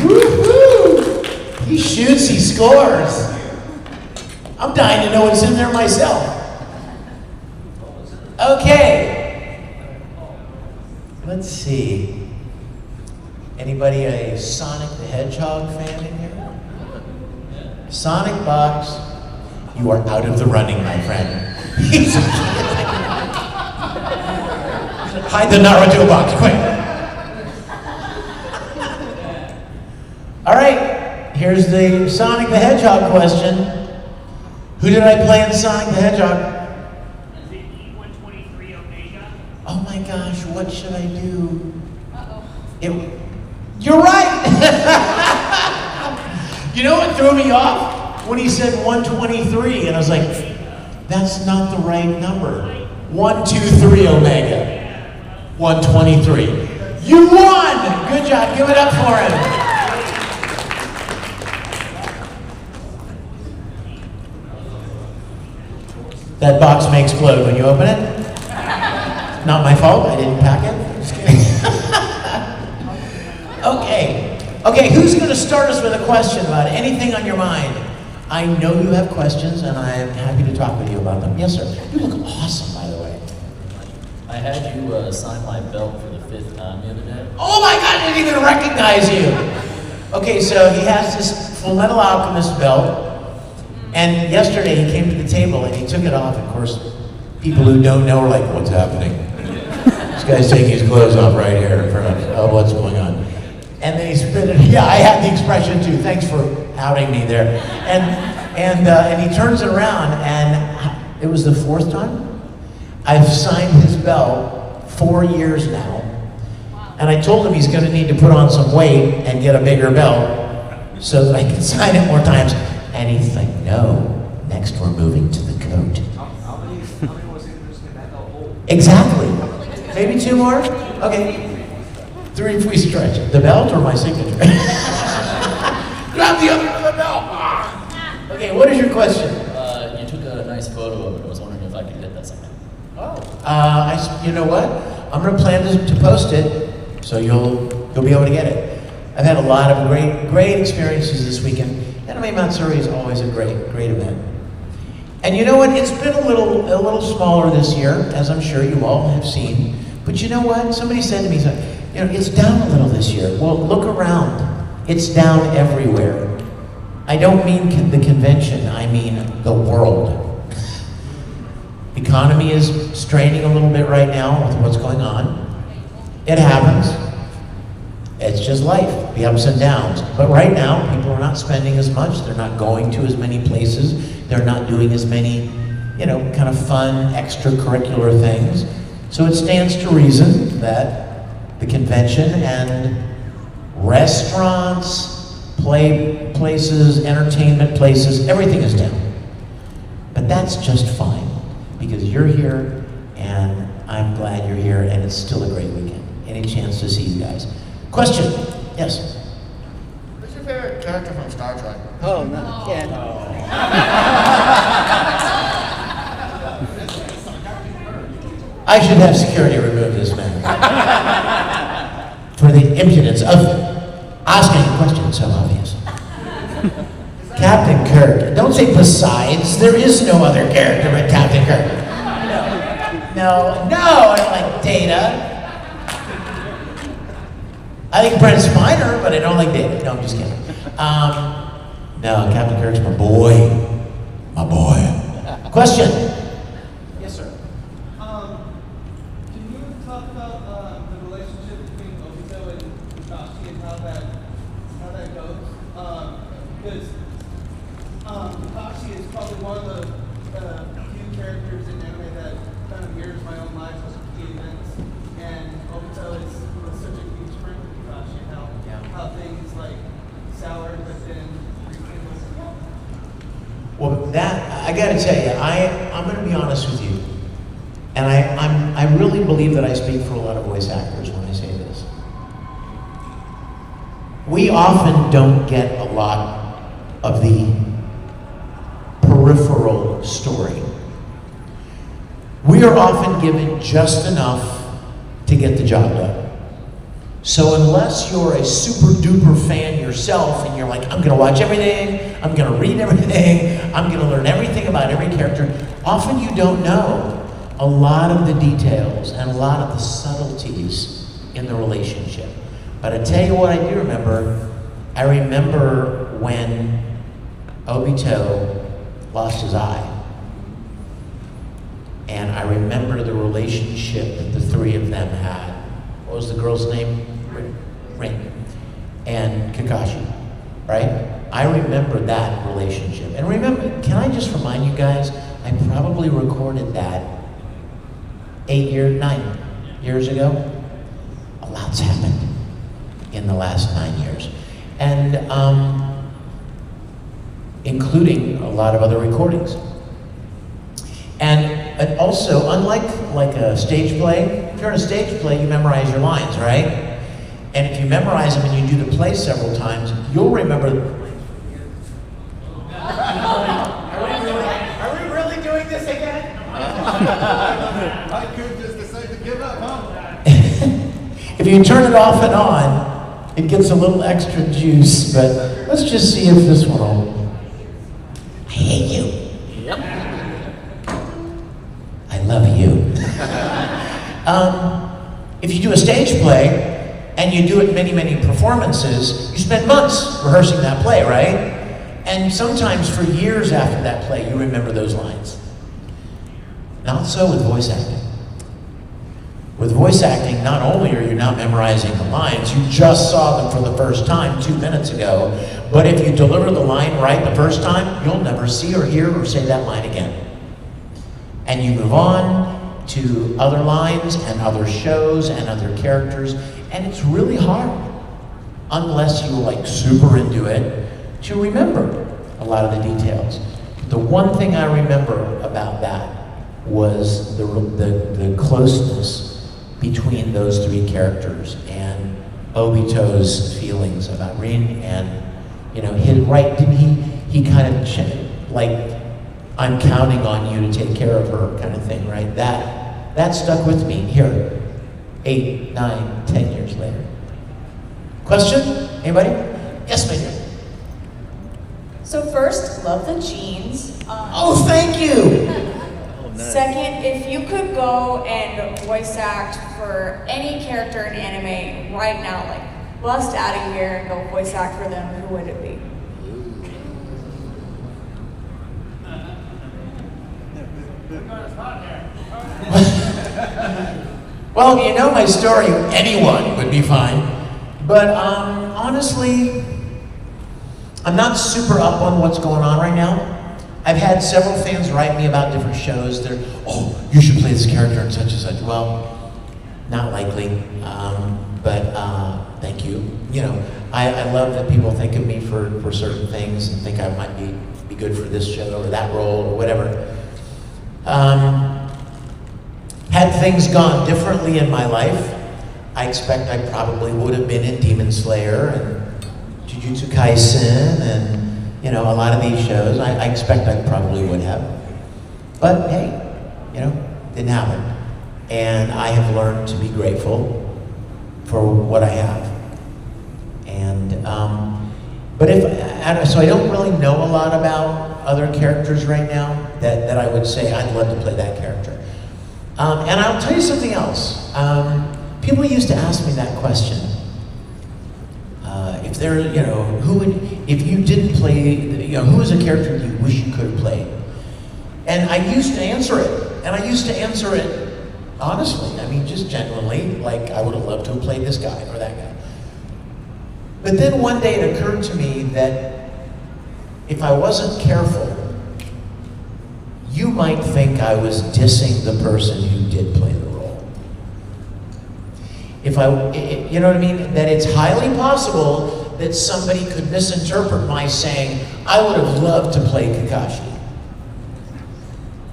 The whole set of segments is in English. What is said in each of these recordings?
Woo-hoo! He shoots, he scores. I'm dying to know what's in there myself. Okay. Let's see. Anybody a Sonic the Hedgehog fan in here? Sonic Box, you are out of the running, my friend. Hide the Naruto box, quick. All right, here's the Sonic the Hedgehog question. Who did I play in Sonic the Hedgehog? Is it E123 Omega? Oh my gosh, what should I do? Uh-oh. You're right! You know what threw me off? When he said 123, and I was like, that's not the right number. 123 Omega. 123. You won! Good job, give it up for him. That box may explode when you open it. Not my fault, I didn't pack it. Just kidding. Okay, who's going to start us with a question about anything on your mind? I know you have questions, and I am happy to talk with you about them. Yes, sir. You look awesome, by the way. I had you sign my belt for the 5th time the other day. Oh my God, I didn't even recognize you. Okay, so he has this Fullmetal Alchemist belt, and yesterday he came to the table and he took it off. Of course, people who don't know are like, what's happening? This guy's taking his clothes off right here in front of us. Oh, what's going on? And then he spit it. Yeah, I had the expression too. Thanks for outing me there. And he turns it around, and it was the 4th time. I've signed his belt 4 years now, and I told him he's going to need to put on some weight and get a bigger belt so that I can sign it more times. And he's like, no. Next, we're moving to the coat. How many more signatures can that belt hold? Exactly. Maybe 2 more. Okay. 3 if we stretch it. The belt or my signature? Grab the other end of the belt. Okay, what is your question? You took a nice photo of it. I was wondering if I could get that someday. Oh. You know what? I'm going to plan to post it, so you'll be able to get it. I've had a lot of great experiences this weekend. Anime Matsuri is always a great event. And you know what? It's been a little smaller this year, as I'm sure you all have seen. But you know what? Somebody said to me, you know, it's down a little this year. Well, look around. It's down everywhere. I don't mean the convention, I mean the world. The economy is straining a little bit right now with what's going on. It happens. It's just life, the ups and downs. But right now, people are not spending as much. They're not going to as many places. They're not doing as many, you know, kind of fun, extracurricular things. So it stands to reason that the convention and restaurants, play places, entertainment places, everything is down. But that's just fine, because you're here, and I'm glad you're here, and it's still a great weekend. Any chance to see you guys. Question? Yes? Who's your favorite character from Star Trek? Oh, not again. I should have security remove this man. For the impudence of asking a question so obvious. Captain Kirk. Don't say besides. There is no other character but Captain Kirk. No, I don't like Data. I think Brent Spiner, but I don't like Data. No, I'm just kidding. No, Captain Kirk's my boy. My boy. Question? Yes, sir. Can you talk about the relationship between Obito and Itachi and how that goes? Because Itachi is probably one of the few characters in anime that kind of mirrors my own life as key events, and Obito was such a huge friend with Itachi, and how things like soured but then rekindled. Well, that, I gotta tell you, I'm gonna be honest with you. And I really believe that I speak for a lot of voice actors when I say this. We often don't get a lot of the peripheral story. We are often given just enough to get the job done. So unless you're a super duper fan yourself and you're like, I'm gonna watch everything, I'm gonna read everything, I'm gonna learn everything about every character, often you don't know a lot of the details and a lot of the subtleties in the relationship. But I tell you what I do remember. I remember when Obito lost his eye. And I remember the relationship that the three of them had. What was the girl's name? Rin. And Kakashi, right? I remember that relationship. And remember, can I just remind you guys, I probably recorded that 9 years ago. A lot's happened in the last 9 years. And including a lot of other recordings. And also, unlike a stage play, if you're in a stage play, you memorize your lines, right? And if you memorize them and you do the play several times, you'll remember. Are we really doing this again? I could just decide to give up, huh? If you turn it off and on, it gets a little extra juice, but let's just see if this one will. I hate you. Yep. I love you. If you do a stage play, and you do it many, many performances, you spend months rehearsing that play, right? And sometimes for years after that play, you remember those lines. Not so with voice acting. With voice acting, not only are you not memorizing the lines, you just saw them for the first time 2 minutes ago, but if you deliver the line right the first time, you'll never see or hear or say that line again. And you move on to other lines and other shows and other characters, and it's really hard, unless you're like super into it, to remember a lot of the details. The one thing I remember about that was the closeness between those three characters and Obito's feelings about Rin, and didn't he kind of like, I'm counting on you to take care of her kind of thing, right? That stuck with me here, 8, 9, 10 years later. Question? Anybody? Yes, ma'am. So first, love the jeans. Oh, thank you! Second, if you could go and voice act for any character in anime right now, like bust out of here and go voice act for them, who would it be? Well, you know my story, anyone would be fine. But honestly, I'm not super up on what's going on right now. I've had several fans write me about different shows. They're, oh, you should play this character and such and such. Well, not likely, but thank you. I love that people think of me for certain things and think I might be good for this show or that role or whatever. Had things gone differently in my life, I expect I probably would have been in Demon Slayer and Jujutsu Kaisen and a lot of these shows. I expect I probably would have. But hey, didn't happen. And I have learned to be grateful for what I have. And so I don't really know a lot about other characters right now that I would say I'd love to play that character. And I'll tell you something else. People used to ask me that question. If there, if you didn't play, who is a character you wish you could have played? And I used to answer it. And I used to answer it honestly. I mean, just genuinely, like I would have loved to have played this guy or that guy. But then one day it occurred to me that if I wasn't careful, you might think I was dissing the person who did play the role. You know what I mean? That it's highly possible that somebody could misinterpret my saying, I would have loved to play Kakashi.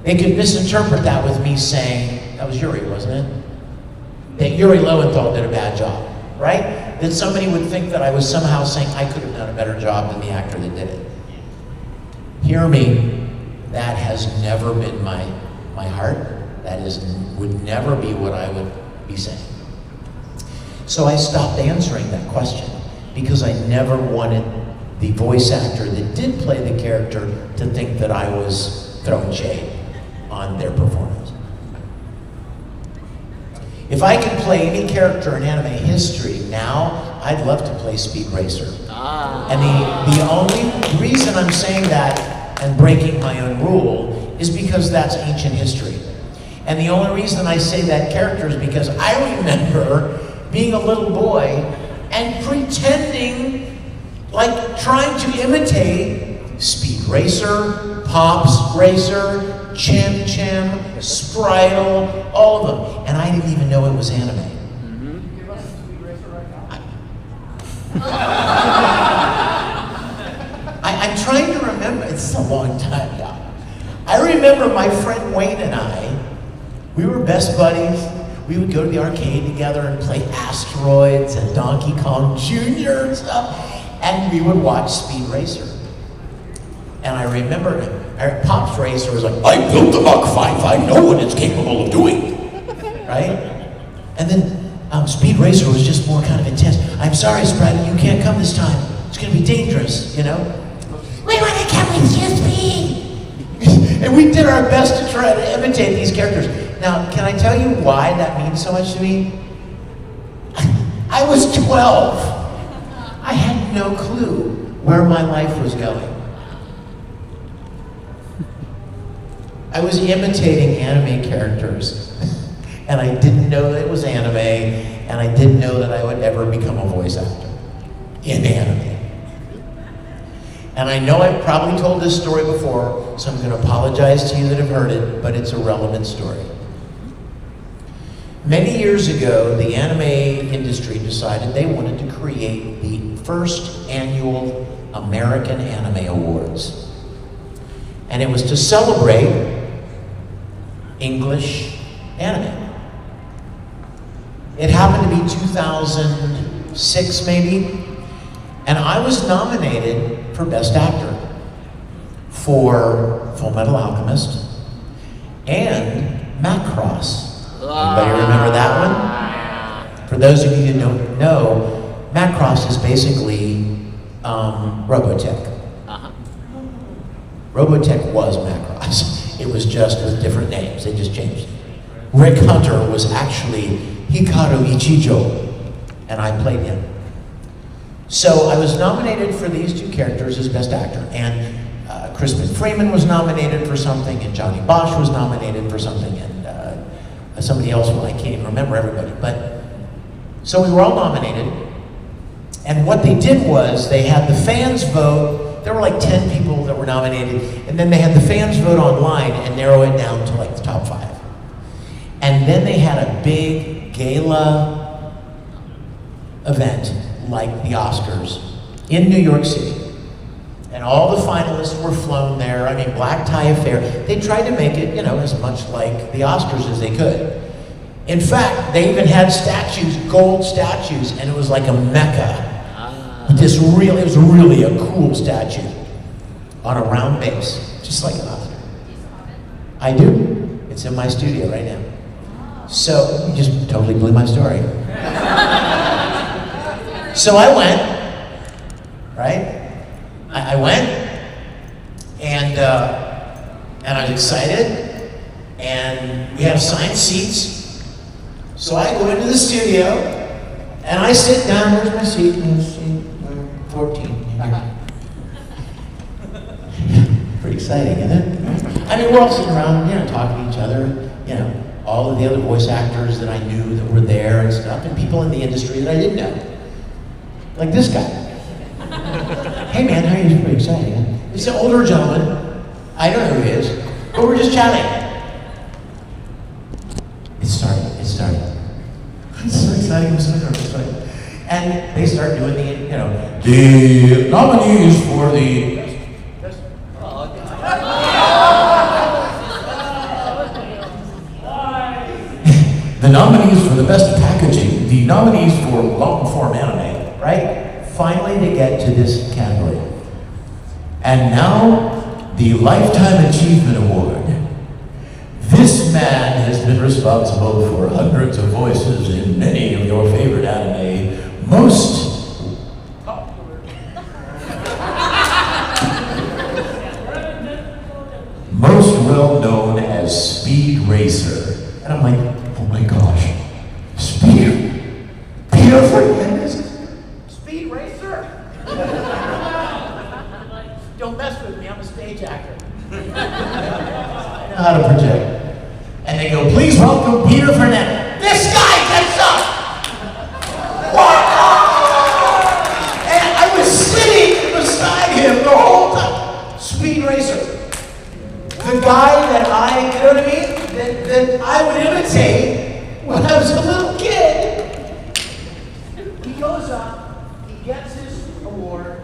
They could misinterpret that with me saying, that was Yuri, wasn't it? That Yuri Lowenthal did a bad job, right? That somebody would think that I was somehow saying I could have done a better job than the actor that did it. Hear me, that has never been my heart. That would never be what I would be saying. So I stopped answering that question. because I never wanted the voice actor that did play the character to think that I was throwing shade on their performance. If I could play any character in anime history now, I'd love to play Speed Racer. And the only reason I'm saying that and breaking my own rule is because that's ancient history. And the only reason I say that character is because I remember being a little boy and pretending, like trying to imitate Speed Racer, Pops Racer, Chim Chim, Spritle, all of them. And I didn't even know it was anime. Give us a Speed Racer right now. I'm trying to remember, it's a long time now. I remember my friend Wayne and I, we were best buddies. We would go to the arcade together and play Asteroids and Donkey Kong Jr. and stuff. And we would watch Speed Racer. And I remember Pops Racer was like, I built the Mach 5, I know what it's capable of doing. Right? And then Speed Racer was just more kind of intense. I'm sorry, Sprite, you can't come this time. It's gonna be dangerous, you know? We wanna come with you, Speed! And we did our best to try to imitate these characters. Now, can I tell you why that means so much to me? I was 12. I had no clue where my life was going. I was imitating anime characters. And I didn't know that it was anime, and I didn't know that I would ever become a voice actor in anime. And I know I've probably told this story before, so I'm going to apologize to you that have heard it, but it's a relevant story. Many years ago, the anime industry decided they wanted to create the first annual American Anime Awards. And it was to celebrate English anime. It happened to be 2006 maybe, and I was nominated for Best Actor for Full Metal Alchemist and Macross. Anybody remember that one? For those of you who don't know, Macross is basically Robotech. Robotech was Macross. It was just with different names, they just changed. Rick Hunter was actually Hikaru Ichijo, and I played him. So I was nominated for these two characters as Best Actor, and Crispin Freeman was nominated for something, and Johnny Bosch was nominated for something, and somebody else, well, I can't even remember everybody. But so we were all nominated, and what they did was they had the fans vote. There were like 10 people that were nominated, and then they had the fans vote online and narrow it down to like the top 5. And then they had a big gala event like the Oscars in New York City. And all the finalists were flown there. I mean, black tie affair. They tried to make it, you know, as much like the Oscars as they could. In fact, they even had statues, gold statues, and it was like a mecca. It was really a cool statue on a round base, just like an Oscar. I do. It's in my studio right now. So, you just totally blew my story. So I went, right? I went, and I was excited, and we had assigned seats. So I go into the studio, and I sit down. Where's my seat? Seat 14. Pretty exciting, isn't it? I mean, we're all sitting around, you know, talking to each other. You know, all of the other voice actors that I knew that were there and stuff, and people in the industry that I didn't know, like this guy. Hey man, how are you? Pretty exciting, huh? He's an older gentleman. I don't know who he is, but we're just chatting. It started. It's so exciting, I'm so excited. And they start doing the, you know, the nominees for the... the nominees for the best packaging, the nominees for long-form anime, right? Finally, they get to this category. And now, the Lifetime Achievement Award. This man has been responsible for hundreds of voices in many of your favorite anime. Most Racer. And I'm like, oh my gosh, Peter Fernandez, Speed Racer? Don't mess with me, I'm a stage actor. I know how to project. And they go, please welcome Peter Fernandez. This guy gets up! What? And I was sitting beside him the whole time. Speed Racer. The guy that I, you know what I mean? That I would imitate when I was a little kid. He goes up, he gets his award.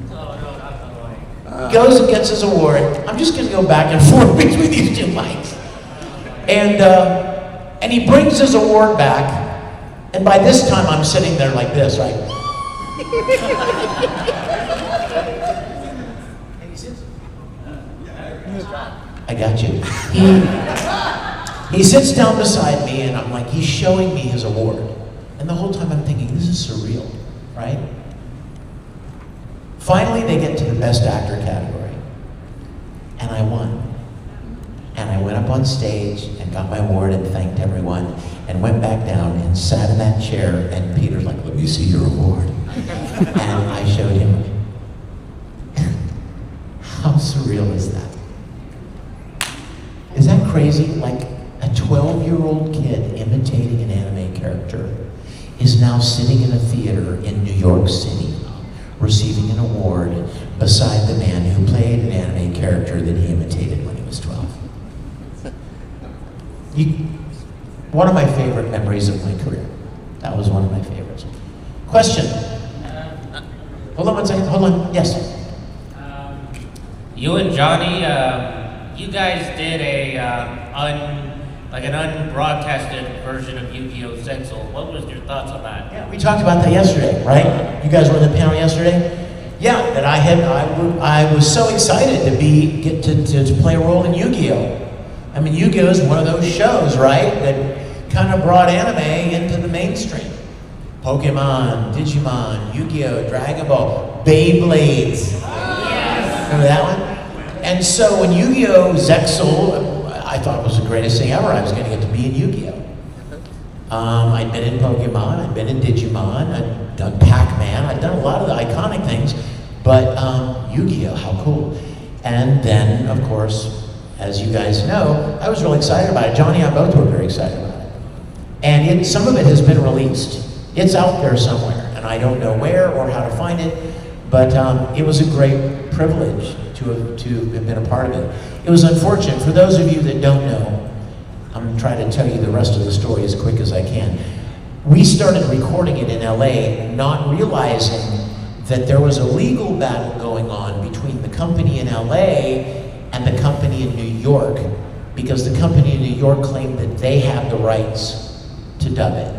He goes and gets his award. I'm just going to go back and forth between these two mics. And he brings his award back. And by this time, I'm sitting there like this, right? And he sits. I got you. He sits down beside me, and I'm like, he's showing me his award. And the whole time I'm thinking, this is surreal, right? Finally, they get to the Best Actor category. And I won. And I went up on stage and got my award and thanked everyone and went back down and sat in that chair, and Peter's like, let me see your award. And I showed him. How surreal is that? Is that crazy? Like a 12-year-old kid imitating an anime character is now sitting in a theater in New York City receiving an award beside the man who played an anime character that he imitated when he was 12. One of my favorite memories of my career. That was one of my favorites. Question. Hold on one second. Hold on. Yes. You and Johnny, you guys did an unbroadcasted version of Yu-Gi-Oh! Zexal. What was your thoughts on that? Yeah, we talked about that yesterday, right? You guys were in the panel yesterday. Yeah, that I was so excited to get to play a role in Yu-Gi-Oh! I mean, Yu-Gi-Oh! Is one of those shows, right, that kind of brought anime into the mainstream. Pokemon, Digimon, Yu-Gi-Oh!, Dragon Ball, Beyblades. Yes. Remember that one? And so when Yu-Gi-Oh! Zexal, I thought it was the greatest thing ever. I was going to get to be in Yu-Gi-Oh! I'd been in Pokemon, I'd been in Digimon, I'd done Pac-Man, I'd done a lot of the iconic things, but Yu-Gi-Oh! How cool. And then, of course, as you guys know, I was really excited about it. Johnny and I both were very excited about it. And some of it has been released. It's out there somewhere, and I don't know where or how to find it, but it was a great privilege to have been a part of it. It was unfortunate. For those of you that don't know, I'm trying to tell you the rest of the story as quick as I can. We started recording it in LA, not realizing that there was a legal battle going on between the company in LA and the company in New York, because the company in New York claimed that they had the rights to dub it.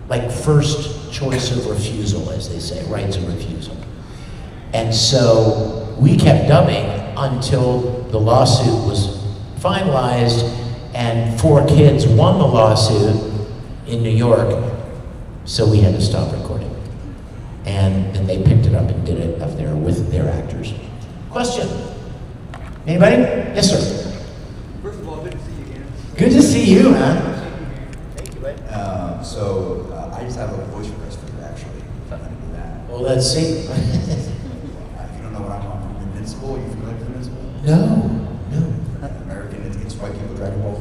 Like first choice of refusal, as they say, rights of refusal. And so we kept dubbing until the lawsuit was finalized, and 4 kids won the lawsuit in New York, so we had to stop recording. And then they picked it up and did it up there with their actors. Question? Anybody? Yes, sir. First of all, good to see you again. Good to see you, man. Thank you, bud. I just have a voice request for you, actually. If I'm gonna do that. Well, let's see. If you don't know what I'm Invincible, are you familiar with Invincible? No. American, it's white people Dragon Ball.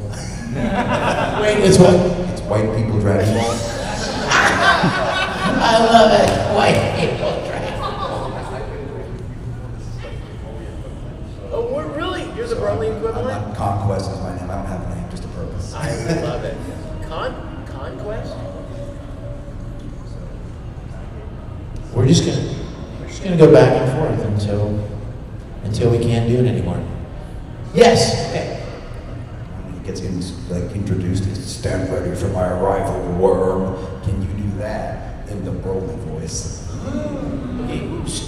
Wait, it's what? It's white people Dragon Ball. I love it. White people Dragon Ball. Oh, we're really? You're the Broly equivalent? Conquest is my name. I don't have a name, just a purpose. I love it. Conquest? We're just gonna go back and forth until we can't do it anymore. Yes. Okay. He gets introduced. Stand ready for my arrival, worm. Can you do that in the Broly voice? Okay.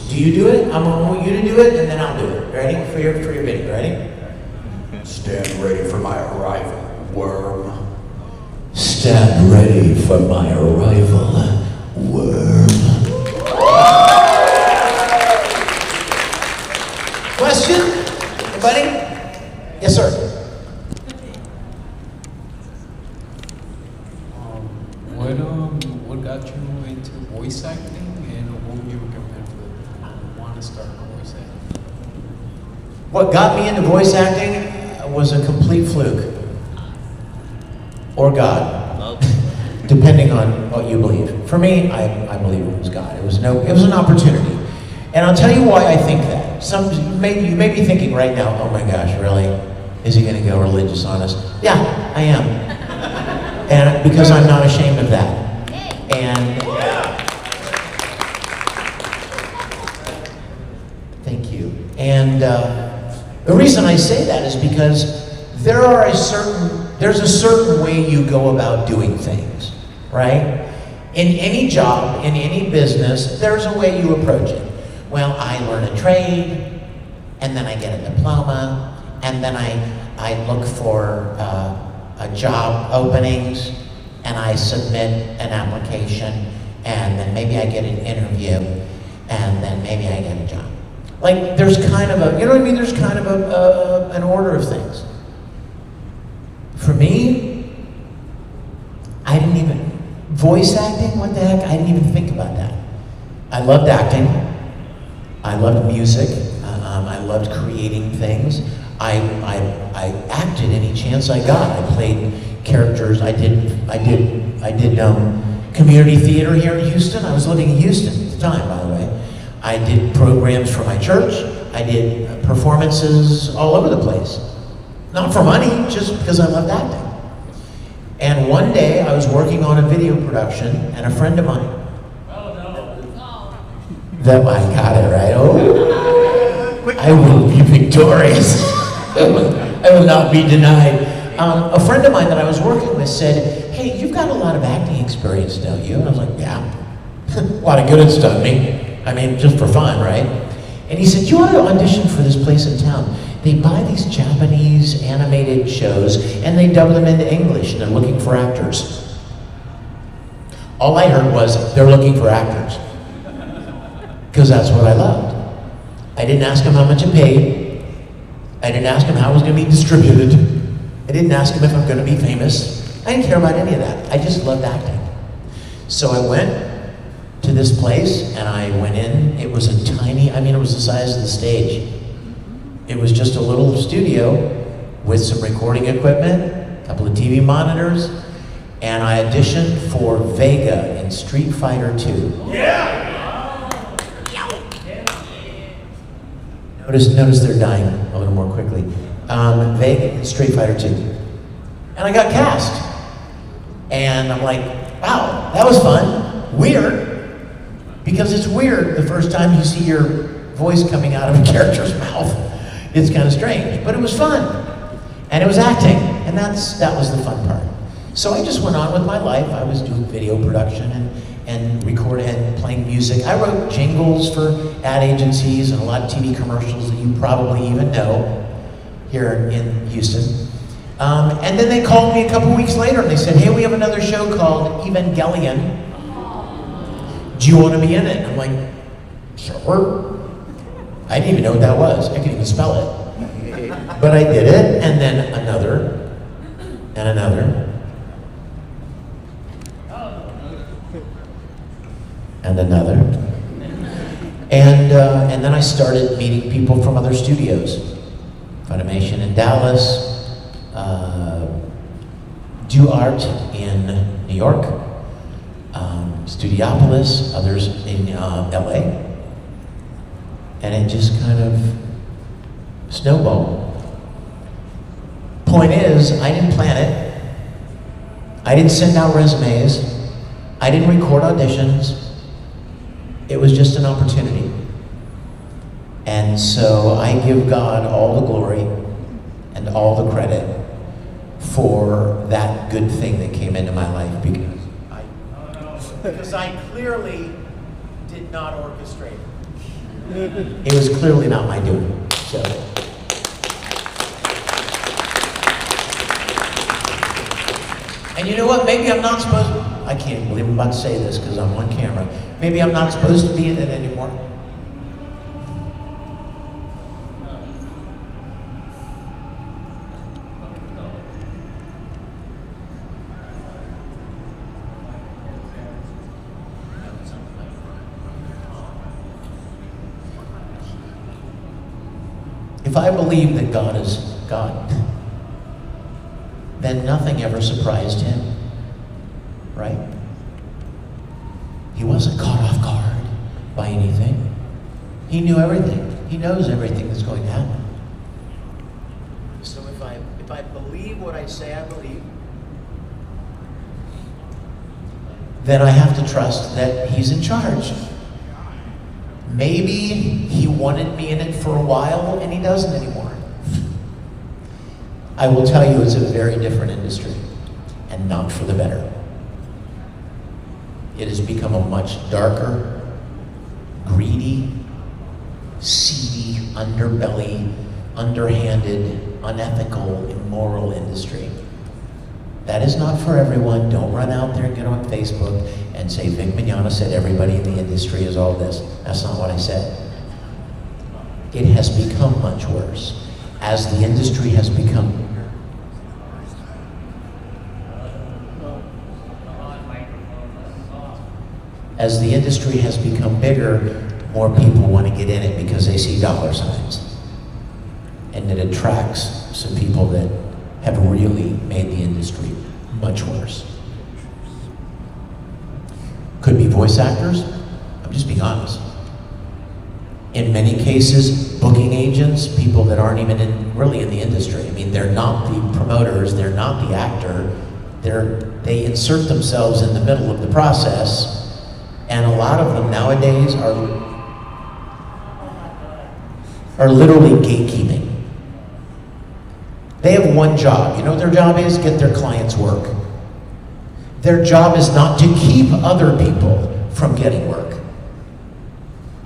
Do you do it? I'm gonna want you to do it, and then I'll do it. Ready? For your video. Ready? Stand ready for my arrival, worm. Stand ready for my arrival, worm. Question? Anybody? Yes, sir. to start voice acting? What got me into voice acting was a complete fluke. Or God. Depending on what you believe. For me, I believe it was God. It was an opportunity. And I'll tell you why I think that. You may be thinking right now, oh my gosh, really? Is he gonna go religious on us? Yeah, I am. And because I'm not ashamed of that. And thank you. And the reason I say that is because there's a certain way you go about doing things, right? In any job, in any business, there's a way you approach it. Well, I learn a trade, and then I get a diploma, and then I look for job openings, and I submit an application, and then maybe I get an interview, and then maybe I get a job. Like, there's kind of a, you know what I mean? There's kind of an order of things. For me, I didn't even, voice acting, what the heck? I didn't even think about that. I loved acting. I loved music. I loved creating things. I acted any chance I got. I played characters. I did community theater here in Houston. I was living in Houston at the time, by the way. I did programs for my church. I did performances all over the place. Not for money, just because I loved acting. And one day I was working on a video production, and a friend of mine, that I got it right. Oh, I will be victorious. I will not be denied. A friend of mine that I was working with said, "Hey, you've got a lot of acting experience, don't you?" And I was like, "Yeah, a lot of good it's done me. I mean, just for fun, right?" And he said, "You ought to audition for this place in town. They buy these Japanese animated shows and they dub them into English, and they're looking for actors." All I heard was, they're looking for actors. Because that's what I loved. I didn't ask him how much it paid. I didn't ask him how it was going to be distributed. I didn't ask him if I'm going to be famous. I didn't care about any of that. I just loved acting. So I went to this place, and I went in. It was a tiny, I mean, it was the size of the stage. It was just a little studio with some recording equipment, a couple of TV monitors, and I auditioned for Vega in Street Fighter 2. Yeah! Notice they're dying a little more quickly. Vega in Street Fighter 2. And I got cast. And I'm like, wow, that was fun. Weird. Because it's weird the first time you see your voice coming out of a character's mouth. It's kind of strange, but it was fun. And it was acting, and that was the fun part. So I just went on with my life. I was doing video production and recording and playing music. I wrote jingles for ad agencies and a lot of TV commercials that you probably even know here in Houston. And then they called me a couple weeks later and they said, "Hey, we have another show called Evangelion. Do you want to be in it?" I'm like, "Sure." I didn't even know what that was. I couldn't even spell it. But I did it, and then another, and another, and another. And then I started meeting people from other studios. Funimation in Dallas, Do Art in New York, Studiopolis, others in LA. And it just kind of snowballed. Point is, I didn't plan it. I didn't send out resumes. I didn't record auditions. It was just an opportunity. And so I give God all the glory and all the credit for that good thing that came into my life, because I clearly did not orchestrate it. It was clearly not my doing. So. And you know what? Maybe I'm not supposed to, I can't believe I'm about to say this because I'm on camera. Maybe I'm not supposed to be in it anymore. If I believe that God is God, then nothing ever surprised him, right? He wasn't caught off guard by anything. He knew everything. He knows everything that's going to happen. So if I believe what I say I believe, then I have to trust that he's in charge. Maybe he wanted me in it for a while and he doesn't anymore. I will tell you, it's a very different industry, and not for the better. It has become a much darker, greedy, seedy, underbelly, underhanded, unethical, immoral industry. That is not for everyone. Don't run out there and get on Facebook and say, Vic Mignogna said everybody in the industry is all this. That's not what I said. It has become much worse. As the industry has become bigger. As the industry has become bigger, more people want to get in it because they see dollar signs. And it attracts some people that have really made the industry much worse. Could be voice actors. I'm just being honest. In many cases, booking agents, people that aren't even really in the industry. I mean, they're not the promoters, they're not the actor. They insert themselves in the middle of the process, and a lot of them nowadays are literally gatekeeping. They have one job. You know what their job is? Get their clients work. Their job is not to keep other people from getting work.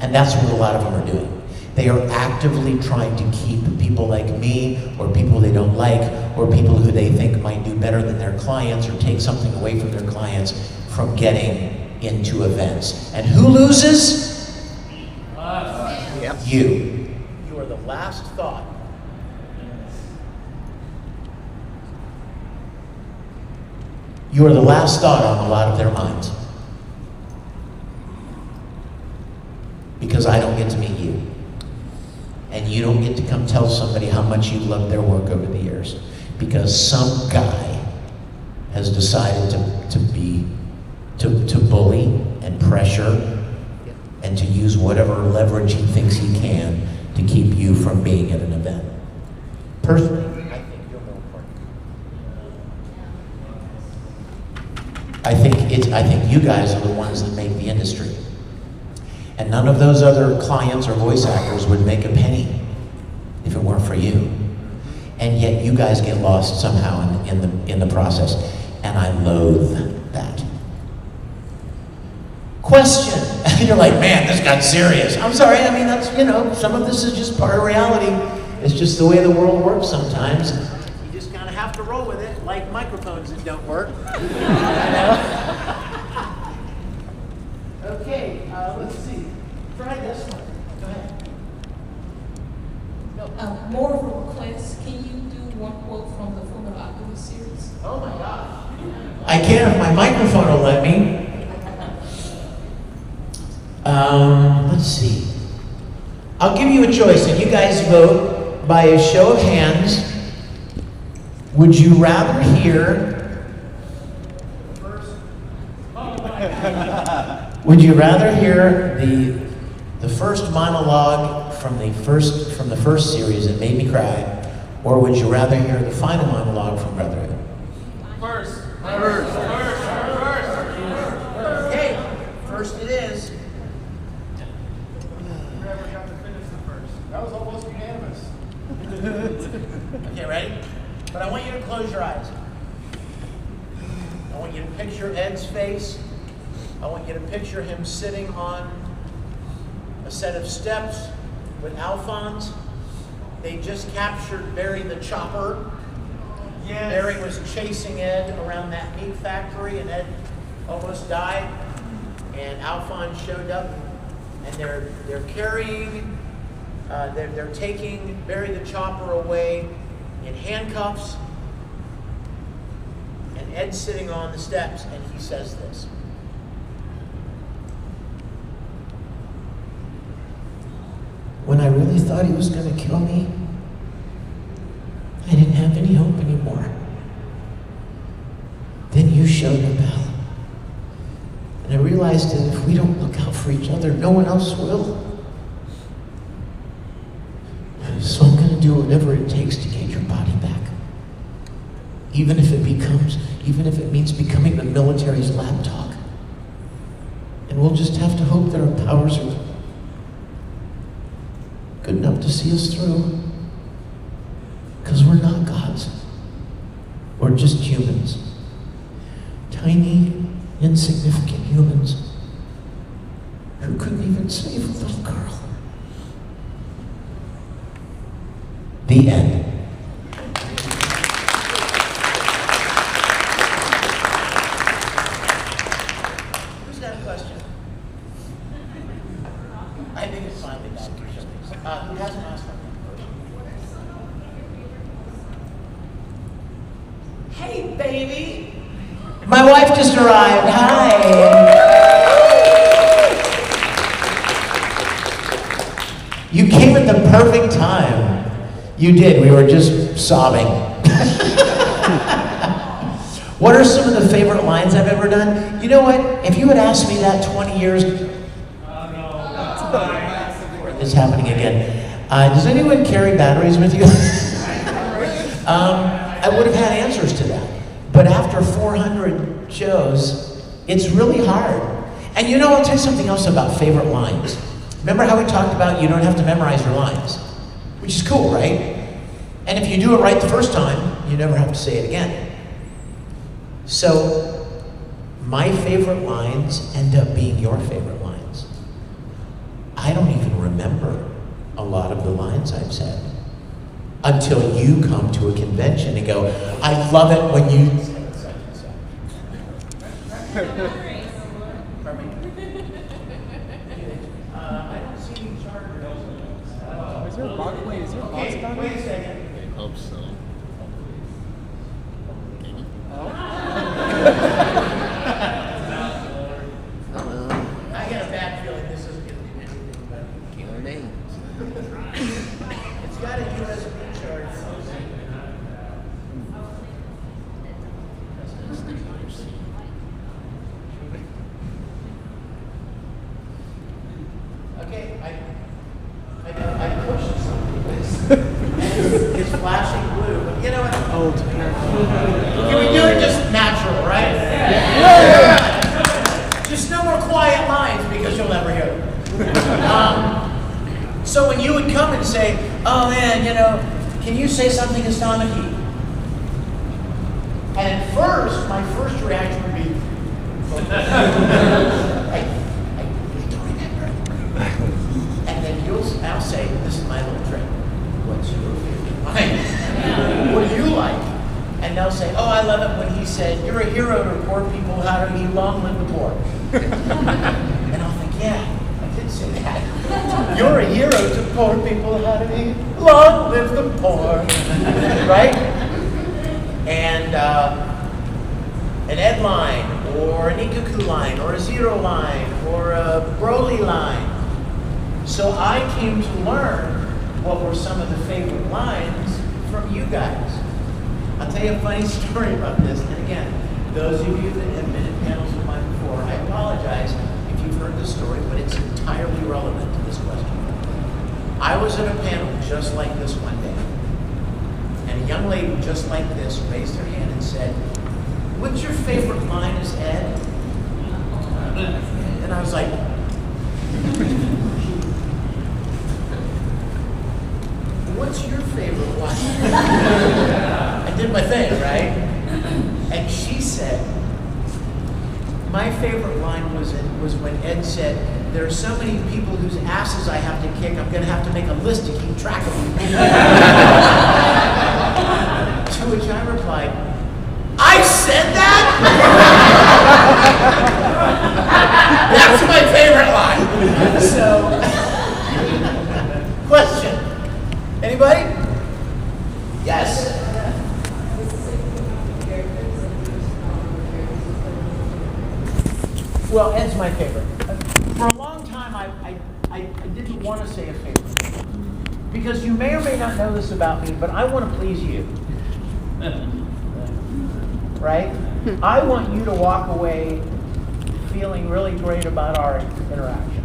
And that's what a lot of them are doing. They are actively trying to keep people like me, or people they don't like, or people who they think might do better than their clients, or take something away from their clients, from getting into events. And who loses? Us. Yep. You. You are the last thought. You are the last thought on a lot of their minds. Because I don't get to meet you. And you don't get to come tell somebody how much you love their work over the years. Because some guy has decided to bully and pressure and to use whatever leverage he thinks he can to keep you from being at an event. Personally, I think you're more important. I think you guys are the ones that make the industry. And none of those other clients or voice actors would make a penny if it weren't for you. And yet you guys get lost somehow in the process. And I loathe that. Question. You're like, man, this got serious. I'm sorry, I mean, that's, some of this is just part of reality. It's just the way the world works sometimes. You just kind of have to roll with it, like microphones that don't work. Okay, let's see. Try this one. Go ahead. Go. More of a request. Can you do one quote from the Full Metal Alchemist series? Oh my gosh. I can if my microphone will let me. Let's see. I'll give you a choice, and you guys vote by a show of hands. Would you rather hear? Would you rather hear the first monologue from the first series that made me cry, or would you rather hear the final monologue from Brotherhood? First. Okay, first it is. Whoever got to finish the first. That was almost unanimous. Okay, ready? But I want you to close your eyes. I want you to picture Ed's face. I want you to picture him sitting on a set of steps with Alphonse. They just captured Barry the Chopper. Yes. Barry was chasing Ed around that meat factory, and Ed almost died. And Alphonse showed up, and they're carrying, they're taking Barry the Chopper away in handcuffs. And Ed's sitting on the steps, and he says this. When I really thought he was going to kill me, didn't have any hope anymore. Then you showed up, Al. And I realized that if we don't look out for each other, no one else will. So I'm gonna do whatever it takes to get your body back. Even if it means becoming the military's lapdog. And we'll just have to hope that our powers are good enough to see us through. Because we're not gods. We're just humans. Tiny, insignificant humans who couldn't even save a little girl. The end. Who's got a question? I think it's finally back. Who hasn't asked one? Hey, baby. My wife just arrived. Hi. You came at the perfect time. You did. We were just sobbing. What are some of the favorite lines I've ever done? You know what? If you had asked me that 20 years ago, it's happening again. Does anyone carry batteries with you? I would have had answers to that. But after 400 shows, it's really hard. And you know, I'll tell you something else about favorite lines. Remember how we talked about you don't have to memorize your lines? Which is cool, right? And if you do it right the first time, you never have to say it again. So, my favorite lines end up being your favorite lines. I don't even remember a lot of the lines I've said until you come to a convention and go, I love it when you... I don't see any chargers. Is there a box? Wait, is there a box down Wait a there? second. I hope so. Maybe. I get a bad feeling this isn't going to be anything better. It's got a USB charge. Okay, I pushed something. It's flashing blue, but you know what? Oh, it's Can we do it just natural, right? Yeah. Just no more quiet lines because you'll never hear them. So when you would come and say, oh man, you know, can you say something in Stomachy? And at first, my first reaction would be, I don't remember. And then I'll say, this is my little trick. What's your favorite line? What do you like? And they'll say, oh, I love it when he said, you're a hero to poor people, how do you long live the poor? And I'll think, yeah, I did say that. You're a hero to poor people, how do you long live the poor? Right? And an Ed line, or an Ikuku line, or a Zero line, or a Broly line. So I came to learn what were some of the favorite lines from you guys. I'll tell you a funny story about this. And again, those of you that have been in panels with mine before, I apologize if you've heard this story, but it's entirely relevant to this question. I was at a panel just like this one day, and a young lady just like this raised her hand and said, what's your favorite line as Ed? And I was like, what's your favorite one? I did my thing, right? And she said, my favorite line was when Ed said, there are so many people whose asses I have to kick, I'm going to have to make a list to keep track of them. To which I replied, I said that? That's my favorite line. So, question. Anybody? Yes. Well, Ed's my favorite. For a long time, I didn't want to say a favorite. Because you may or may not know this about me, but I want to please you. Right? I want you to walk away feeling really great about our interaction.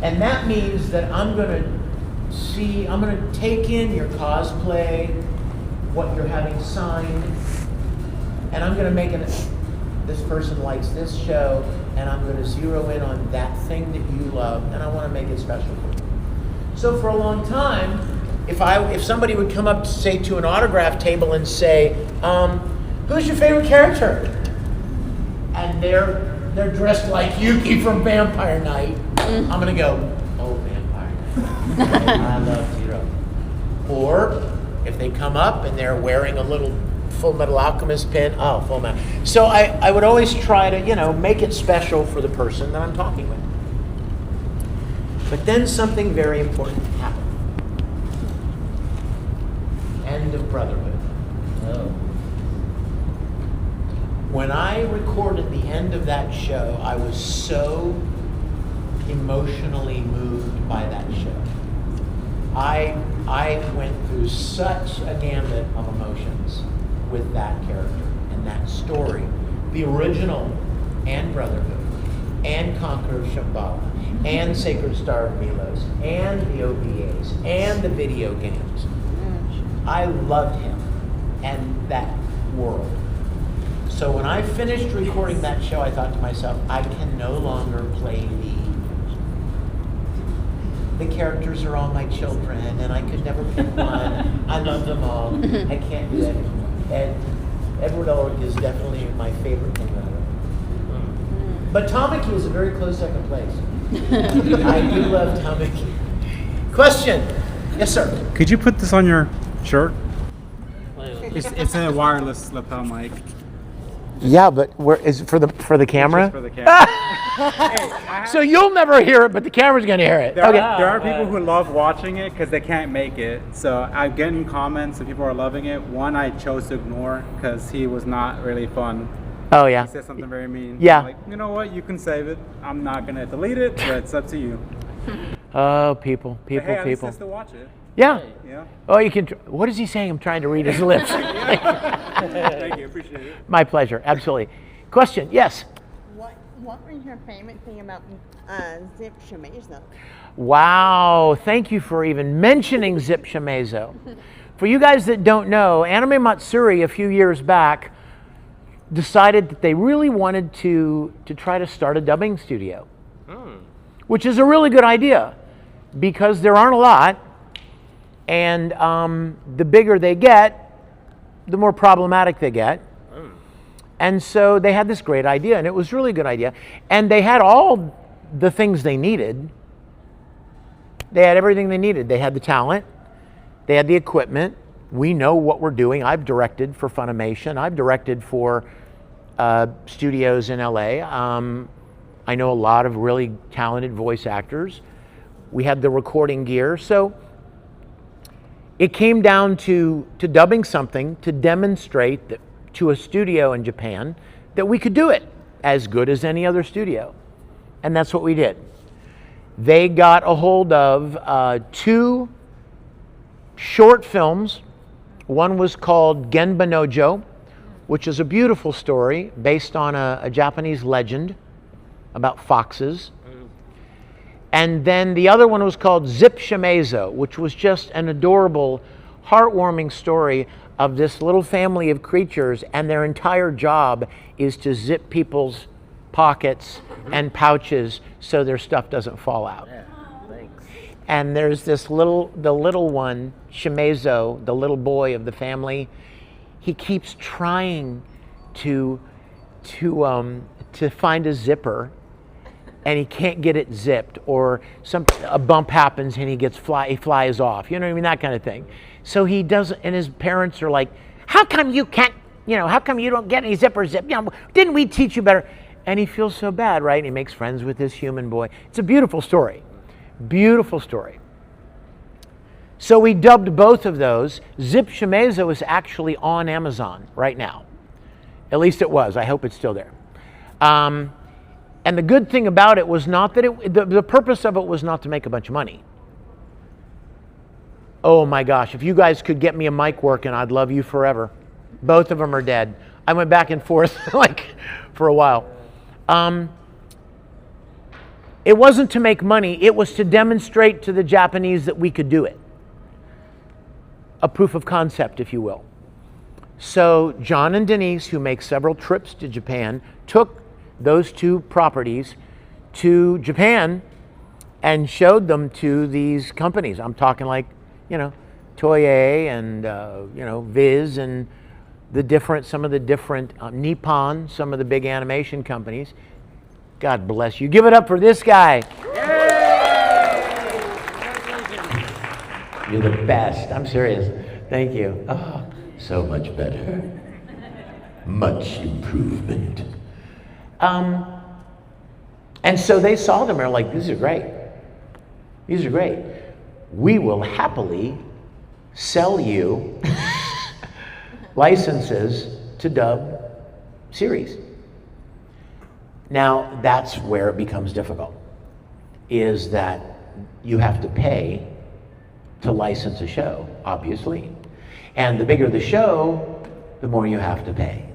And that means that I'm going to take in your cosplay, what you're having signed, and I'm going to make it, this person likes this show, and I'm going to zero in on that thing that you love, and I want to make it special for you. So for a long time, if somebody would come up, say, to an autograph table and say, who's your favorite character? And they're dressed like Yuki from Vampire Night. I'm gonna go, oh, Vampire Night. I love Zero. Or if they come up and they're wearing a little Full Metal Alchemist pin, oh, Full Metal. So I would always try to, make it special for the person that I'm talking with. But then something very important happened. End of Brotherhood. Oh. When I recorded the end of that show, I was so emotionally moved by that show. I went through such a gambit of emotions with that character and that story. The original and Brotherhood and Conqueror of Shambhala and Sacred Star of Milos and the OVAs and the video games. I loved him and that world. So when I finished recording that show, I thought to myself, I can no longer play the characters are all my children, and I could never pick one. I love them all. I can't do that anymore. And Edward Elric is definitely my favorite thing ever. But Tamaki is a very close second place. I do love Tamaki. Question? Yes, sir. Could you put this on your shirt? It's a wireless lapel mic. Yeah, but is for the camera? Just for the camera. So you'll never hear it, but the camera's gonna hear it. There Okay. are people who love watching it because they can't make it. So I'm getting comments and people are loving it. One I chose to ignore because he was not really fun. Oh yeah. He said something very mean. Yeah. I'm like, you know what? You can save it. I'm not gonna delete it, but it's up to you. Oh, people. But hey, at least I still watch it. Yeah. Yeah. Oh, you can. What is he saying? I'm trying to read his lips. Thank you. Appreciate it. My pleasure. Absolutely. Question? Yes. What was your favorite thing about Zip Shimizu? Wow. Thank you for even mentioning Zip Shimizu. For you guys that don't know, Anime Matsuri a few years back decided that they really wanted to try to start a dubbing studio, which is a really good idea because there aren't a lot. And the bigger they get, the more problematic they get. And so they had this great idea, and it was really a good idea. And they had all the things they needed. They had everything they needed. They had the talent. They had the equipment. We know what we're doing. I've directed for Funimation. I've directed for studios in LA. I know a lot of really talented voice actors. We had the recording gear. So it came down to dubbing something to demonstrate that to a studio in Japan that we could do it as good as any other studio. And that's what we did. They got a hold of 2 short films. One was called Genba Nojo, which is a beautiful story based on a Japanese legend about foxes. And then the other one was called Zip Shimizu, which was just an adorable, heartwarming story of this little family of creatures, and their entire job is to zip people's pockets and pouches so their stuff doesn't fall out. Yeah, thanks. And there's the little one, Shimizu, the little boy of the family. He keeps trying to find a zipper, and he can't get it zipped, or a bump happens and he flies off. You know what I mean? That kind of thing. So he doesn't, and his parents are like, how come you can't, how come you don't get any zippers zipped? Didn't we teach you better? And he feels so bad, right? And he makes friends with this human boy. It's a beautiful story. Beautiful story. So we dubbed both of those. Zip Shimizu is actually on Amazon right now. At least it was. I hope it's still there. And the good thing about it was not that the purpose of it was not to make a bunch of money. Oh my gosh, if you guys could get me a mic working, I'd love you forever. Both of them are dead. I went back and forth like for a while. It wasn't to make money, it was to demonstrate to the Japanese that we could do it. A proof of concept, if you will. So John and Denise, who make several trips to Japan, took those two properties to Japan and showed them to these companies. I'm talking like, Toei and, Viz and some of the different, Nippon, some of the big animation companies. God bless you. Give it up for this guy. You're the best. I'm serious. Thank you. Oh, so much better. Much improvement. And so they saw them and were like, these are great. These are great. We will happily sell you licenses to dub series. Now, that's where it becomes difficult, is that you have to pay to license a show, obviously. And the bigger the show, the more you have to pay.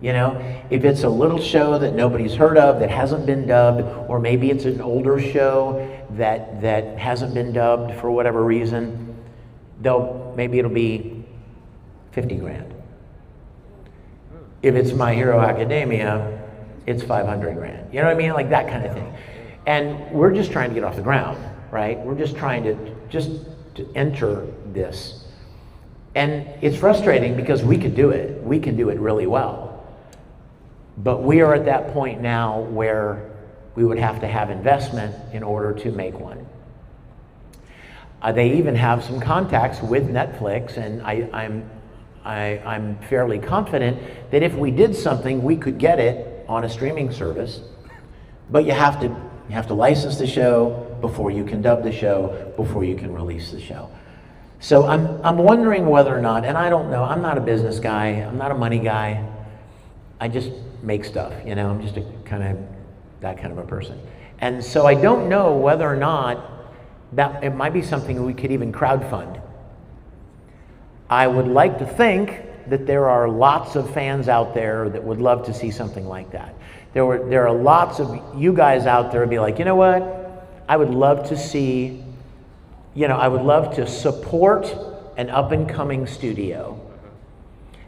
If it's a little show that nobody's heard of, that hasn't been dubbed, or maybe it's an older show that hasn't been dubbed for whatever reason, maybe it'll be 50 grand. If it's My Hero Academia, it's 500 grand. You know what I mean? Like that kind of thing. And we're just trying to get off the ground, right? We're just trying to enter this. And it's frustrating because we could do it. We can do it really well. But we are at that point now where we would have to have investment in order to make one. They even have some contacts with Netflix, and I'm fairly confident that if we did something, we could get it on a streaming service. But you have to license the show before you can dub the show, before you can release the show. So I'm wondering whether or not, and I don't know, I'm not a business guy, I'm not a money guy, I just make stuff, I'm just that kind of a person. And so I don't know whether or not that it might be something we could even crowdfund. I would like to think that there are lots of fans out there that would love to see something like that. There are lots of you guys out there who'd be like, you know what? I would love to see, I would love to support an up-and-coming studio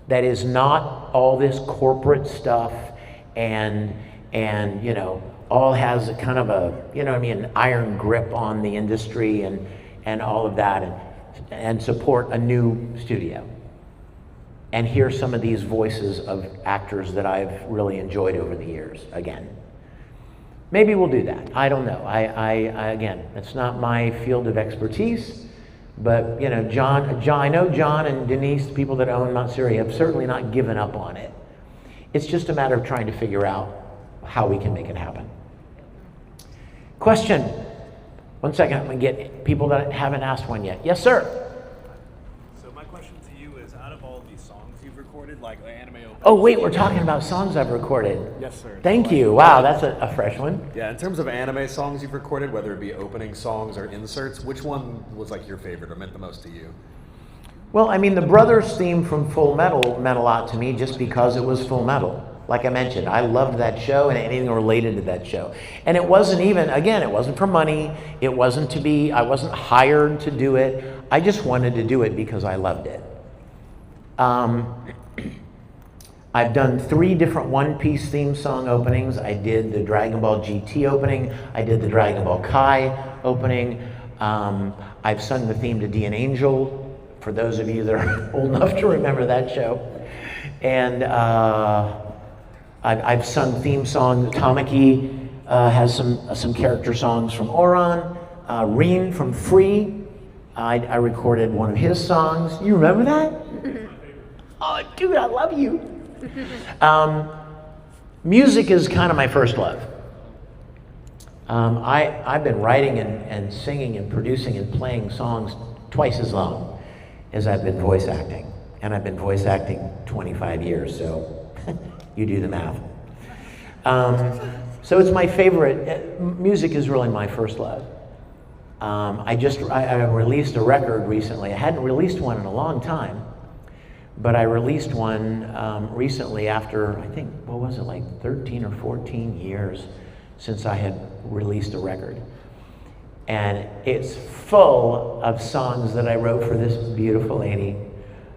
that is not all this corporate stuff and all has a kind of a, an iron grip on the industry and all of that, and support a new studio. And hear some of these voices of actors that I've really enjoyed over the years again. Maybe we'll do that. I don't know. I again, it's not my field of expertise, but John, I know John and Denise, the people that own Mount Siri, have certainly not given up on it. It's just a matter of trying to figure out how we can make it happen. Question. One second, I'm gonna get people that haven't asked one yet. Yes, sir. So my question to you is, out of all these songs you've recorded, like anime openings. Oh wait, we're talking about songs I've recorded. Yes, sir. Thank you. Wow, that's a fresh one. Yeah, in terms of anime songs you've recorded, whether it be opening songs or inserts, which one was like your favorite or meant the most to you? Well, I mean, the Brothers theme from Full Metal meant a lot to me just because it was Full Metal. Like I mentioned, I loved that show and anything related to that show. And it wasn't even, again, it wasn't for money. It wasn't to be, I wasn't hired to do it. I just wanted to do it because I loved it. I've done 3 different One Piece theme song openings. I did the Dragon Ball GT opening. I did the Dragon Ball Kai opening. I've sung the theme to D and Angel, for those of you that are old enough to remember that show. And I've sung theme songs. Tamaki has some character songs from Oran. Reen from Free, I recorded one of his songs. You remember that? Oh, dude, I love you. Music is kind of my first love. I've been writing and singing and producing and playing songs twice as long as I've been voice acting. And I've been voice acting 25 years, so you do the math. So it's my favorite. Music is really my first love. I released a record recently. I hadn't released one in a long time, but I released one recently after, I think, what was it, like 13 or 14 years since I had released a record. And it's full of songs that I wrote for this beautiful lady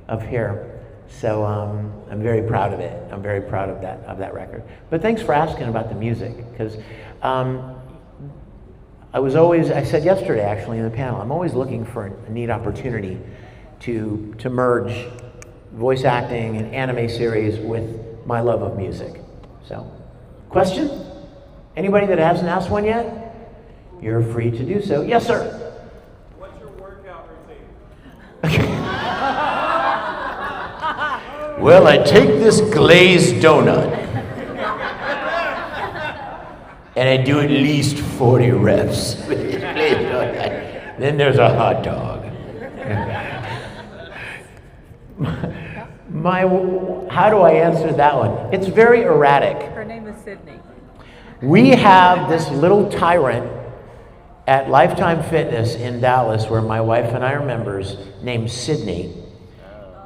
up here. So I'm very proud of it. I'm very proud of that record. But thanks for asking about the music, because I said yesterday actually in the panel, I'm always looking for a neat opportunity to merge voice acting and anime series with my love of music. So, question? Anybody that hasn't asked one yet? You're free to do so. Yes, sir. What's your workout routine? Well, I take this glazed donut and I do at least 40 reps with this glazed donut. Then there's a hot dog. How do I answer that one? It's very erratic. Her name is Sydney. We have this little tyrant at Lifetime Fitness in Dallas, where my wife and I are members, named Sydney.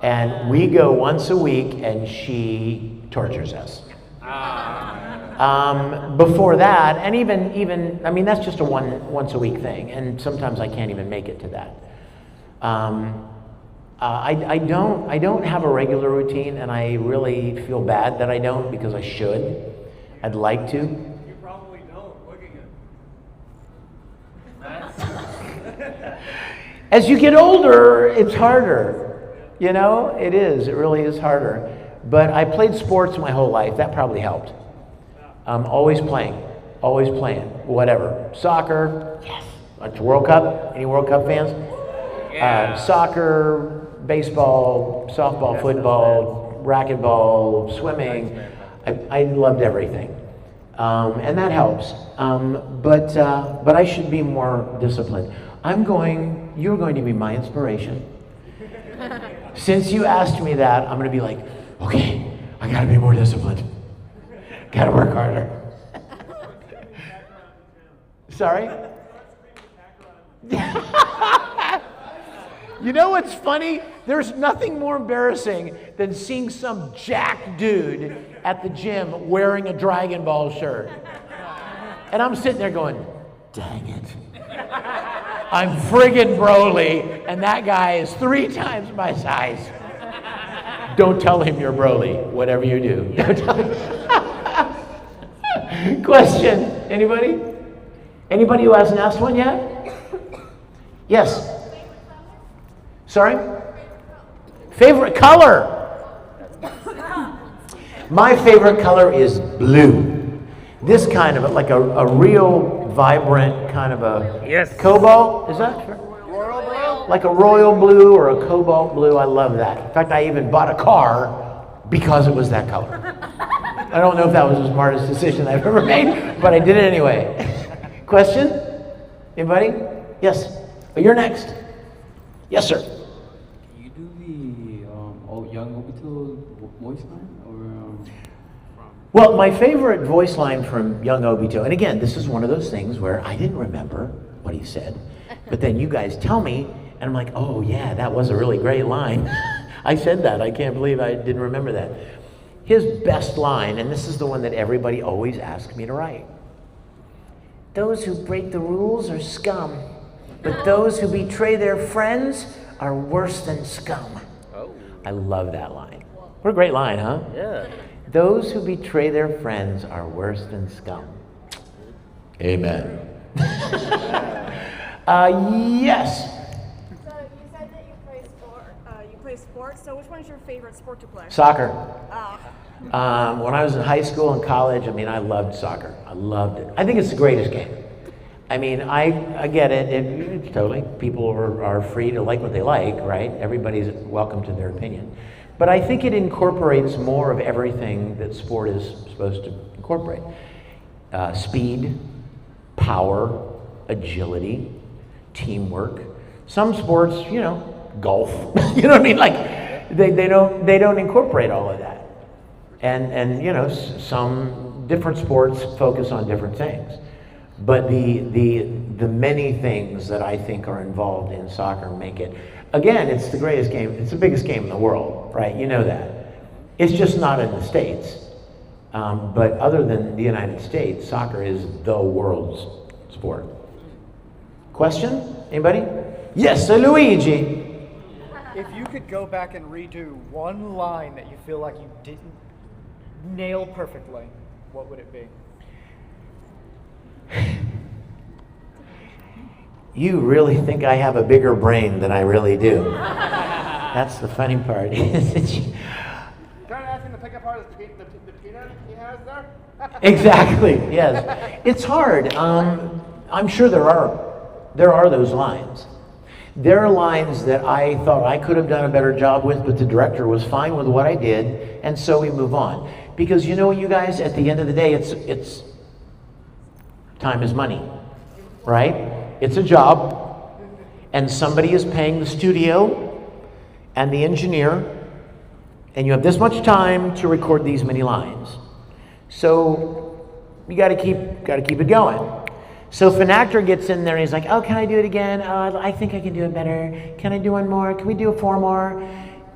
And we go once a week and she tortures us. Before that, and even I mean, that's just a once a week thing, and sometimes I can't even make it to that. I don't have a regular routine, and I really feel bad that I don't, because I should. I'd like to. You probably don't, looking at As you get older, it's harder. You know, it is. It really is harder. But I played sports my whole life. That probably helped. Always playing, whatever. Soccer, yes. It's World Cup. Any World Cup fans? Yeah. Soccer, baseball, softball, football, racquetball, swimming. I loved everything, and that helps. But I should be more disciplined. You're going to be my inspiration. Since you asked me that, I'm going to be like, okay, I got to be more disciplined. Got to work harder. Sorry? You know what's funny? There's nothing more embarrassing than seeing some jack dude at the gym wearing a Dragon Ball shirt. And I'm sitting there going, dang it. I'm friggin' Broly, and that guy is 3 times my size. Don't tell him you're Broly, whatever you do. Don't tell him. Question, anybody? Anybody who hasn't asked one yet? Yes. Sorry? Favorite color? My favorite color is blue. This kind of, like a real vibrant kind of a cobalt, is that fair? Like a royal blue or a cobalt blue. I love that. In fact, I even bought a car because it was that color. I don't know if that was the smartest decision I've ever made, but I did it anyway. Question? Anybody? Yes. Oh, you're next. Yes, sir. Can you do the young Obito voice line? Well, my favorite voice line from young Obito, and again, this is one of those things where I didn't remember what he said, but then you guys tell me, and I'm like, oh yeah, that was a really great line. I said that. I can't believe I didn't remember that. His best line, and this is the one that everybody always asks me to write. Those who break the rules are scum, but those who betray their friends are worse than scum. Oh. I love that line. What a great line, huh? Yeah. Those who betray their friends are worse than scum. Amen. Yes. So you said that you play sports. So which one is your favorite sport to play? Soccer. Oh. When I was in high school and college, I mean, I loved soccer. I loved it. I think it's the greatest game. I mean, I get it. It's totally. People are free to like what they like, right? Everybody's welcome to their opinion. But I think it incorporates more of everything that sport is supposed to incorporate. Speed, power, agility, teamwork. Some sports, you know, golf. You know what I mean? Like they don't incorporate all of that. And you know, some different sports focus on different things. But the many things that I think are involved in soccer make it, again, it's the greatest game, it's the biggest game in the world, right? You know that. It's just not in the States. But other than the United States, soccer is the world's sport. Question? Anybody? Yes, Sir Luigi. If you could go back and redo one line that you feel like you didn't nail perfectly, what would it be? You really think I have a bigger brain than I really do. That's the funny part. Trying to ask him to pick apart the peanut he has there? Exactly, yes. It's hard. I'm sure there are those lines. There are lines that I thought I could have done a better job with, but the director was fine with what I did, and so we move on. Because you know what, you guys, at the end of the day, it's time is money, right? It's a job, and somebody is paying the studio and the engineer, and you have this much time to record these many lines. So you got to keep it going. So if an actor gets in there and he's like, "Oh, can I do it again? I think I can do it better. Can I do one more? Can we do 4 more?"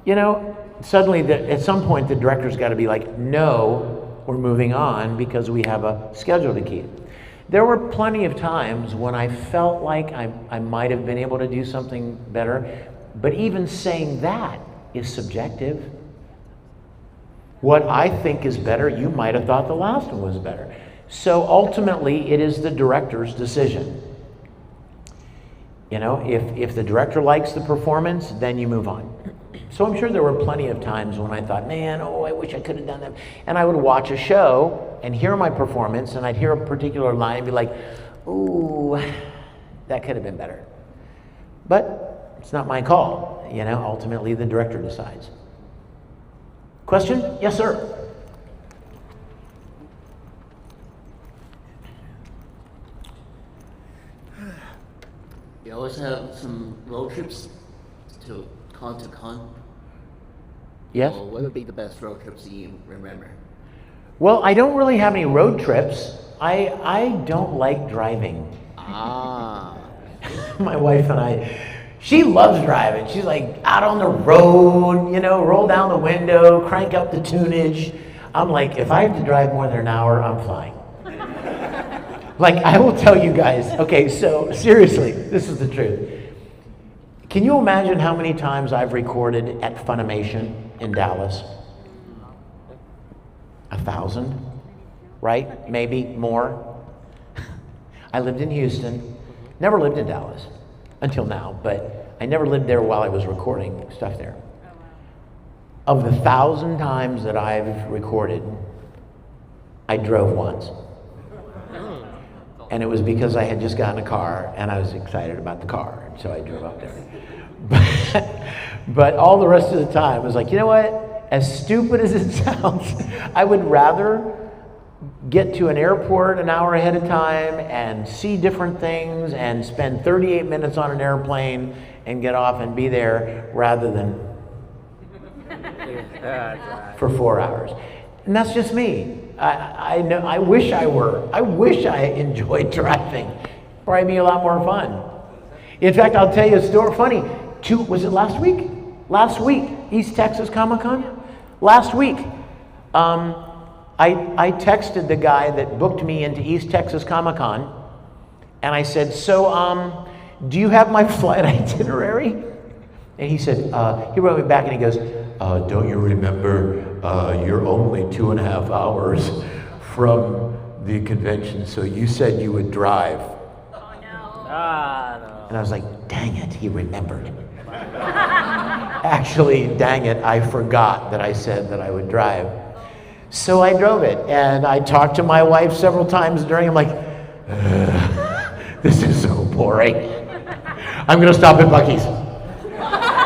You know, suddenly at some point the director's got to be like, "No, we're moving on because we have a schedule to keep." There were plenty of times when I felt like I might have been able to do something better, but even saying that is subjective. What I think is better, you might have thought the last one was better. So ultimately, it is the director's decision. You know, if the director likes the performance, then you move on. So I'm sure there were plenty of times when I thought, man, I wish I could have done that. And I would watch a show and hear my performance, and I'd hear a particular line and be like, ooh, that could have been better. But it's not my call. You know, ultimately the director decides. Question? Yes, sir. You always have some road trips to con. Yes. Well, what would be the best road trips that you remember? Well, I don't really have any road trips. I don't like driving. Ah. My wife and I, she loves driving. She's like out on the road, you know, roll down the window, crank up the tunage. I'm like, if I have to drive more than an hour, I'm fine. Like, I will tell you guys, okay, so seriously, this is the truth. Can you imagine how many times I've recorded at Funimation in Dallas? 1,000, right? Maybe more. I lived in Houston, never lived in Dallas until now, but I never lived there while I was recording stuff there. Of the 1,000 times that I've recorded, I drove once. And it was because I had just gotten a car and I was excited about the car, so I drove up there. But all the rest of the time, I was like, you know what? As stupid as it sounds, I would rather get to an airport an hour ahead of time and see different things and spend 38 minutes on an airplane and get off and be there rather than for 4 hours. And that's just me. I know. I wish I were. I wish I enjoyed driving. Probably be a lot more fun. In fact, I'll tell you a story. Funny. Was it last week? Last week, East Texas Comic-Con. Last week, I texted the guy that booked me into East Texas Comic-Con, and I said, "So, do you have my flight itinerary?" And he said, he wrote me back and he goes, "Don't you remember, you're only 2.5 hours from the convention, so you said you would drive." Oh no. No. And I was like, dang it, he remembered. Actually, dang it, I forgot that I said that I would drive. So I drove it, and I talked to my wife several times during, I'm like, this is so boring. I'm gonna stop at Buc-ee's.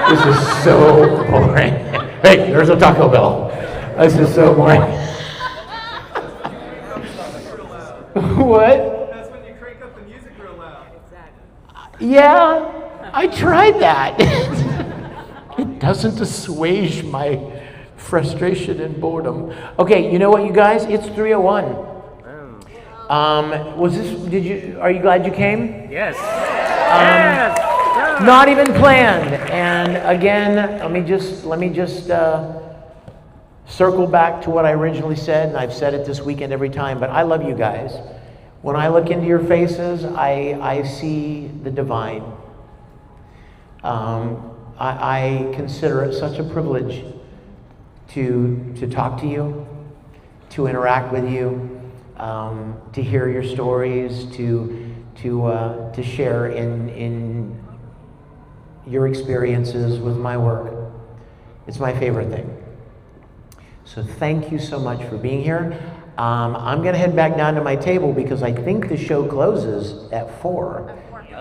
This is so boring. Hey, there's a Taco Bell. This is so boring. What? That's when you crank up the music real loud. Exactly. Yeah, I tried that. It doesn't assuage my frustration and boredom. Okay, you know what, you guys? It's 3:01. Are you glad you came? Yes. Not even planned. And again, let me just circle back to what I originally said, and I've said it this weekend every time, but I love you guys. When I look into your faces, I see the divine. I consider it such a privilege to talk to you, to interact with you, to hear your stories, to share in your experiences with my work. It's my favorite thing. So thank you so much for being here. I'm going to head back down to my table because I think the show closes at 4.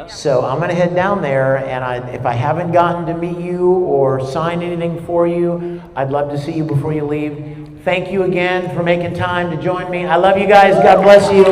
So I'm going to head down there, and if I haven't gotten to meet you or sign anything for you, I'd love to see you before you leave. Thank you again for making time to join me. I love you guys. God bless you.